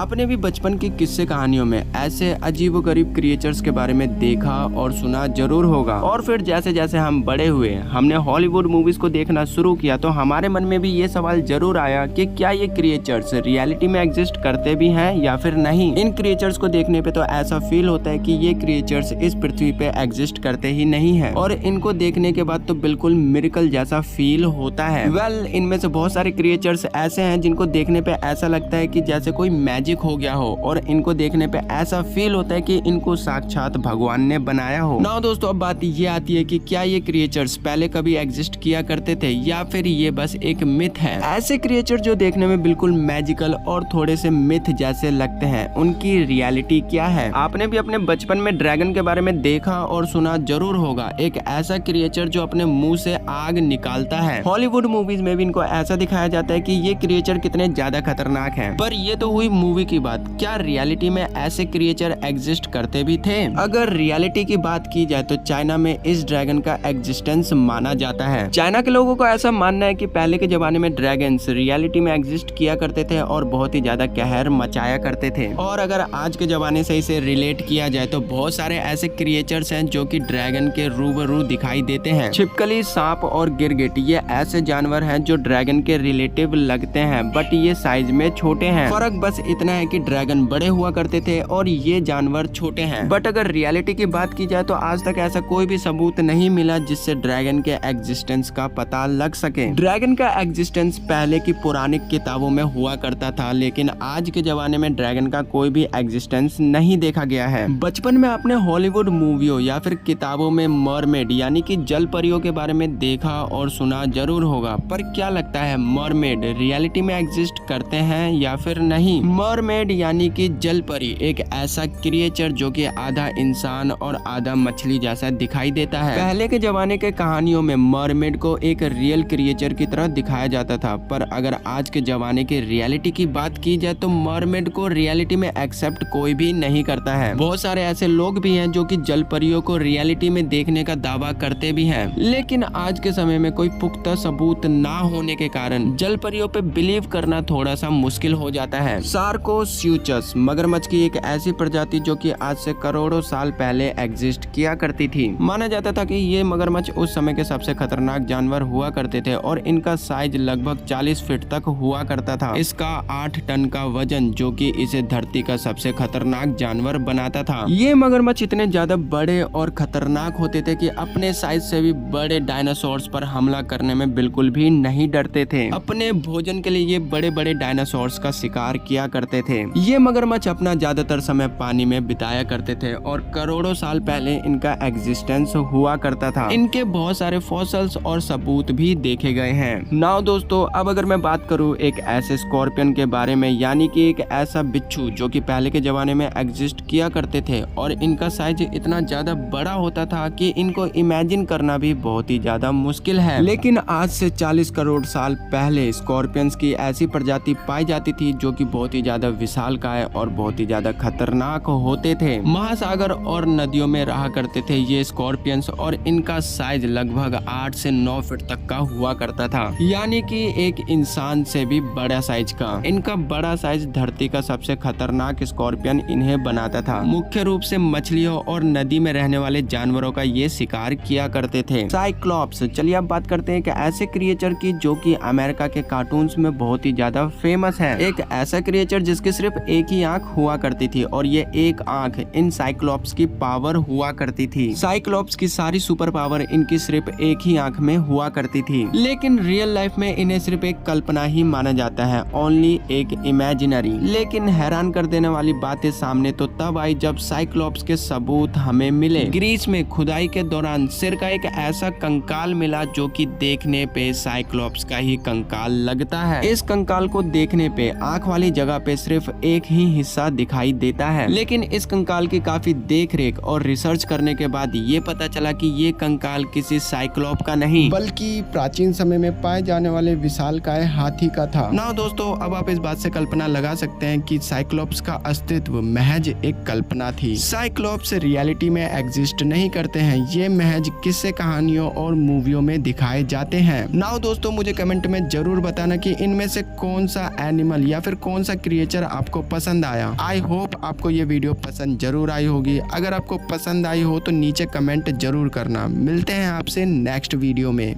आपने भी बचपन की किस्से कहानियों में ऐसे अजीबोगरीब क्रिएचर्स के बारे में देखा और सुना जरूर होगा। और फिर जैसे जैसे हम बड़े हुए, हमने हॉलीवुड मूवीज को देखना शुरू किया तो हमारे मन में भी ये सवाल जरूर आया कि क्या ये क्रिएचर्स रियलिटी में एग्जिस्ट करते भी हैं या फिर नहीं। इन क्रिएचर्स को देखने पे तो ऐसा फील होता है कि ये क्रिएचर्स इस पृथ्वी पे एग्जिस्ट करते ही नहीं है, और इनको देखने के बाद तो बिल्कुल मिरेकल जैसा फील होता है। इनमें से बहुत सारे क्रिएचर्स ऐसे हैं जिनको देखने पे ऐसा लगता है कि जैसे कोई मैजिक हो गया हो, और इनको देखने पे ऐसा फील होता है कि इनको साक्षात भगवान ने बनाया हो ना। दोस्तों, अब बात ये आती है कि क्या ये क्रिएचर्स पहले कभी एग्जिस्ट किया करते थे या फिर ये बस एक मिथ है। ऐसे क्रिएचर जो देखने में बिल्कुल मैजिकल और थोड़े से मिथ जैसे लगते हैं, उनकी रियलिटी क्या है। आपने भी अपने बचपन में ड्रैगन के बारे में देखा और सुना जरूर होगा, एक ऐसा क्रिएचर जो अपने मुंह से आग निकालता है। हॉलीवुड मूवीज में भी इनको ऐसा दिखाया जाता है कि ये क्रिएचर कितने ज्यादा खतरनाक हैं। पर ये तो हुई मूवी की बात, क्या रियलिटी में ऐसे क्रिएचर एग्जिस्ट करते भी थे? अगर रियलिटी की बात की जाए तो चाइना में इस ड्रैगन का एग्जिस्टेंस माना जाता है। चाइना के लोगों को ऐसा मानना है कि पहले के जमाने में ड्रैगन्स रियलिटी में एग्जिस्ट किया करते थे और बहुत ही ज्यादा कहर मचाया करते थे। और अगर आज के जमाने से इसे रिलेट किया जाए तो बहुत सारे ऐसे क्रिएचर्स हैं जो कि ड्रैगन के रूबरू दिखाई देते हैं। छिपकली, सांप और गिरगिट ये ऐसे जानवर हैं जो ड्रैगन के रिलेटिव लगते हैं, बट ये साइज में छोटे हैं। फर्क बस इतना है कि ड्रैगन बड़े हुआ करते थे और ये जानवर छोटे हैं। बट अगर रियलिटी की बात की जाए तो आज तक ऐसा कोई भी सबूत नहीं मिला जिससे ड्रैगन के एग्जिस्टेंस का पता लग सके। ड्रैगन का एग्जिस्टेंस पहले की पुरानी किताबों में हुआ करता था, लेकिन आज के जमाने में ड्रैगन का कोई भी एग्जिस्टेंस नहीं देखा गया है। बचपन में आपने हॉलीवुड मूवियों या फिर किताबों में मरमेड यानी कि जल परियों के बारे में देखा और सुना जरूर होगा, पर क्या लगता है मरमेड रियलिटी में एग्जिस्ट करते हैं या फिर नहीं? मरमेड यानी कि जल परी एक ऐसा क्रिएचर जो कि आधा इंसान और आधा मछली जैसा दिखाई देता है। पहले के जमाने के कहानियों में मरमेड को एक रियल क्रिएचर की तरह दिखाया जाता था, पर अगर आज के जमाने की रियलिटी की बात की जाए तो मरमेड को रियलिटी में एक्सेप्ट कोई भी नहीं करता है। बहुत सारे ऐसे लोग भी हैं जो कि जल परियों को रियलिटी में देखने का दावा करते भी हैं, लेकिन आज के समय में कोई पुख्ता सबूत ना होने के कारण जल परियों पे बिलीव करना थोड़ा सा मुश्किल हो जाता है। सार्कोस्यूचस मगरमच्छ की एक ऐसी प्रजाति जो कि आज से करोड़ों साल पहले एग्जिस्ट किया करती थी। माना जाता था कि ये मगरमच्छ उस समय के सबसे खतरनाक जानवर हुआ करते थे और इनका साइज लगभग 40 फीट तक हुआ करता था। इसका 8 टन का वजन जो कि इसे धरती का सबसे खतरनाक जानवर बनाता था। ये मगरमच्छ इतने ज्यादा बड़े और खतरनाक होते थे कि अपने साइज से भी बड़े डायनासोर्स पर हमला करने में बिल्कुल भी नहीं डरते थे। अपने भोजन के लिए ये बड़े बड़े डायनासोर्स का शिकार किया करते थे। ये मगरमच्छ अपना ज्यादातर समय पानी में बिताया करते थे और करोड़ों साल पहले इनका एग्जिस्टेंस हुआ करता था। इनके बहुत सारे फॉसिल्स और सबूत भी देखे गए हैं। नाउ दोस्तों, अब अगर मैं बात करूं एक ऐसे स्कॉर्पियन के बारे में, यानी कि एक ऐसा बिच्छू जो कि पहले के जमाने में एग्जिस्ट किया करते थे और इनका साइज इतना ज्यादा बड़ा होता था कि इनको इमेजिन करना भी बहुत ही ज्यादा मुश्किल है। लेकिन आज से 40 करोड़ साल पहले स्कॉर्पियंस की ऐसी प्रजाति पाई जाती थी जो कि बहुत ही ज्यादा विशालकाय और बहुत ही ज्यादा खतरनाक होते थे। महासागर और नदियों में रहा करते थे ये स्कॉर्पियंस और इनका साइज लगभग 8 से 9 फीट तक का हुआ करता था, यानी कि एक इंसान से भी बड़ा साइज का। इनका बड़ा साइज धरती का सबसे खतरनाक स्कॉर्पियन इन्हें बनाता था। मुख्य रूप से मछलियों और नदी में रहने वाले जानवरों का ये शिकार किया करते थे। साइक्लॉप्स, चलिए अब बात करते हैं कि ऐसे क्रिएचर की जो कि अमेरिका के कार्टून्स में बहुत ही ज्यादा फेमस है। एक ऐसा क्रिएचर जिसकी सिर्फ एक ही आंख हुआ करती थी और ये एक आंख इन साइक्लॉप्स की पावर हुआ करती थी। साइक्लॉप्स की सारी सुपर पावर इनकी सिर्फ एक ही आंख में हुआ करती थी, लेकिन रियल लाइफ में इन्हें सिर्फ एक कल्पना ही माना जाता है, ओनली एक इमेजिनरी। लेकिन हैरान कर देने वाली बातें सामने तो तब आई जब साइक्लॉप्स के सबूत हमें मिले। ग्रीस में खुदाई के दौरान सिर का एक ऐसा कंकाल मिला जो कि देखने पे साइक्लॉप्स का ही कंकाल लगता है। इस कंकाल को देखने पे आंख वाली जगह पे सिर्फ एक ही हिस्सा दिखाई देता है, लेकिन इस कंकाल की काफी देख रेख और रिसर्च करने के बाद ये पता चला कि ये कंकाल किसी साइक्लॉप का नहीं बल्कि प्राचीन समय में पाए जाने वाले विशालकाय हाथी का था। ना दोस्तों, अब आप इस बात से कल्पना लगा सकते हैं कि साइक्लॉप्स का अस्तित्व महज एक कल्पना थी। साइक्लॉप्स रियलिटी में एग्जिस्ट नहीं करते हैं, ये महज किस्से कहानियों और मूवियों में दिखाए जाते हैं। नाउ दोस्तों, मुझे कमेंट में जरूर बताना कि इनमें से कौन सा एनिमल या फिर कौन सा क्रिएचर क्रिएचर आपको पसंद आया। आई होप आपको ये वीडियो पसंद जरूर आई होगी। अगर आपको पसंद आई हो तो नीचे कमेंट जरूर करना। मिलते हैं आपसे नेक्स्ट वीडियो में।